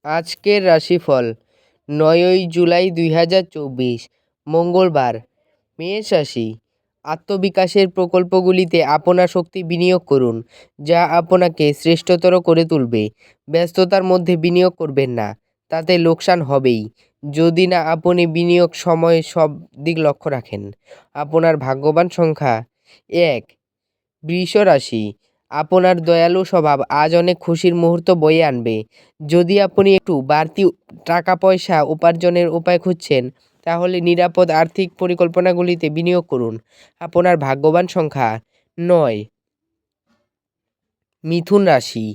আজকের রাশিফল ৯ই জুলাই ২০২৪ মঙ্গলবার। মেষ রাশি, আত্মবিকাশের প্রকল্পগুলিতে আপনার শক্তি বিনিয়োগ করুন, যা আপনাকে শ্রেষ্ঠতর করে তুলবে। ব্যস্ততার মধ্যে বিনিয়োগ করবেন না, তাতে লোকসান হবেই যদি না আপনি বিনিয়োগ সময়ে সব দিক লক্ষ্য রাখেন। আপনার ভাগ্যবান সংখ্যা ১। বৃষ রাশি, আপনার দয়ালু স্বভাব আজ অনেক খুশির মুহূর্ত বয়ে আনবে। যদি আপনি একটু বাড়তি টাকা পয়সা উপার্জনের উপায় খুঁজছেন, তাহলে নিরাপদ আর্থিক পরিকল্পনাগুলিতে বিনিয়োগ করুন। আপনার ভাগ্যবান সংখ্যা ৯। মিথুন রাশি,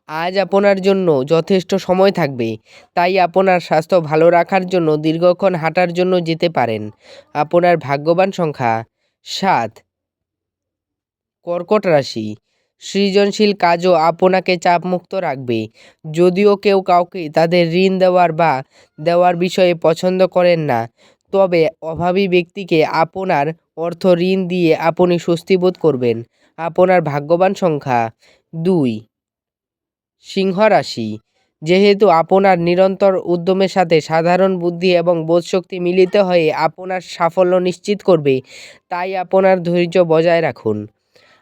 আজ আপনার জন্য যথেষ্ট সময় থাকবে, তাই আপনার স্বাস্থ্য ভালো রাখার জন্য দীর্ঘক্ষণ হাঁটার জন্য যেতে পারেন। আপনার ভাগ্যবান সংখ্যা ৭। কর্কট রাশি, সৃজনশীল কাজও আপনাকে চাপমুক্ত রাখবে। যদিও কেউ কাউকে তাদের ঋণ দেওয়ার বিষয়ে পছন্দ করেন না, তবে অভাবী ব্যক্তিকে আপনার অর্থ ঋণ দিয়ে আপনি স্বস্তি বোধ করবেন। আপনার ভাগ্যবান সংখ্যা ২। সিংহ রাশি, যেহেতু আপনার নিরন্তর উদ্যমের সাথে সাধারণ বুদ্ধি এবং বোধশক্তি মিলিত হয়ে আপনার সাফল্য নিশ্চিত করবে, তাই আপনার ধৈর্য বজায় রাখুন।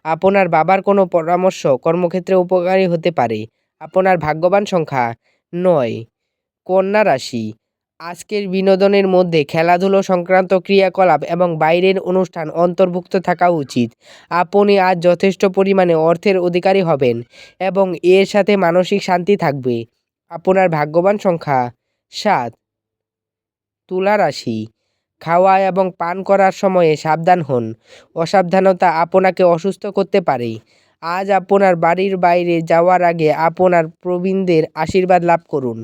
আপনার বাবার কোনো পরামর্শ কর্মক্ষেত্রে উপকারী হতে পারে। আপনার ভাগ্যবান সংখ্যা ৯। কন্যা রাশি, আজকের বিনোদনের মধ্যে খেলাধুলো সংক্রান্ত ক্রিয়াকলাপ এবং বাইরের অনুষ্ঠান অন্তর্ভুক্ত থাকা উচিত। আপনি আজ যথেষ্ট পরিমাণে অর্থের অধিকারী হবেন এবং এর সাথে মানসিক শান্তি থাকবে। আপনার ভাগ্যবান সংখ্যা ৭। তুলা রাশি, খাওয়া এবং পান করার সময়ে সাবধান হন। অসাবধানতা আপনাকে অসুস্থ করতে পারে। আজ আপনার বাড়ির বাইরে যাওয়ার আগে আপনার প্রবীণদের আশীর্বাদ লাভ করুন।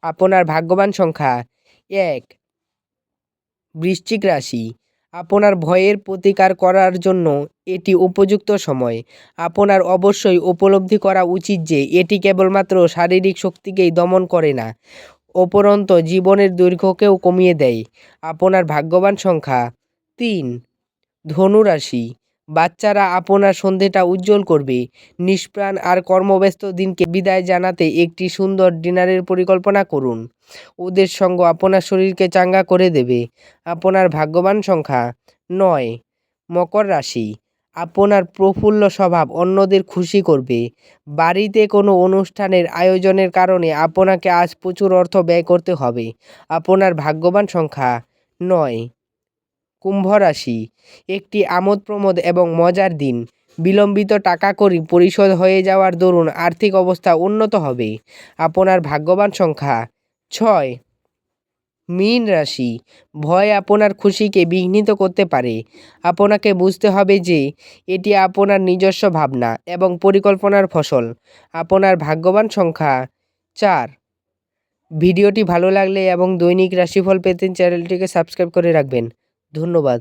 আপনার ভাগ্যবান সংখ্যা ১। বৃশ্চিক রাশি, আপনার ভয়ের প্রতিকার করার জন্য এটি উপযুক্ত সময়। আপনার অবশ্যই উপলব্ধি করা উচিত যে এটি কেবলমাত্র শারীরিক শক্তিকেই দমন করে না, উপরন্তু জীবনের দৈর্ঘ্যকেও কমিয়ে দেয়। আপনার ভাগ্যবান সংখ্যা ৩। ধনু রাশি, বাচ্চারা আপনার সন্ধেটা উজ্জ্বল করবে। নিষ্প্রাণ আর কর্মব্যস্ত দিনকে বিদায় জানাতে একটি সুন্দর ডিনারের পরিকল্পনা করুন। ওদের সঙ্গ আপনার শরীরকে চাঙ্গা করে দেবে। আপনার ভাগ্যবান সংখ্যা ৯। মকর রাশি, আপনার প্রফুল্ল স্বভাব অন্যদের খুশি করবে। বাড়িতে কোনো অনুষ্ঠানের আয়োজনের কারণে আপনাকে আজ প্রচুর অর্থ ব্যয় করতে হবে। আপনার ভাগ্যবান সংখ্যা ৯। কুম্ভ রাশি, একটি আমোদ প্রমোদ এবং মজার দিন। বিলম্বিত টাকা কড়ি পরিশোধ হয়ে যাওয়ার দরুন আর্থিক অবস্থা উন্নত হবে। আপনার ভাগ্যবান সংখ্যা ৬। মীন রাশি, ভয় আপনার খুশিকে বিঘ্নিত করতে পারে। আপনাকে বুঝতে হবে যে এটি আপনার নিজস্ব ভাবনা এবং পরিকল্পনার ফসল। আপনার ভাগ্যবান সংখ্যা ৪। ভিডিওটি ভালো লাগলে এবং দৈনিক রাশিফল পেতে চ্যানেলটিকে সাবস্ক্রাইব করে রাখবেন। ধন্যবাদ।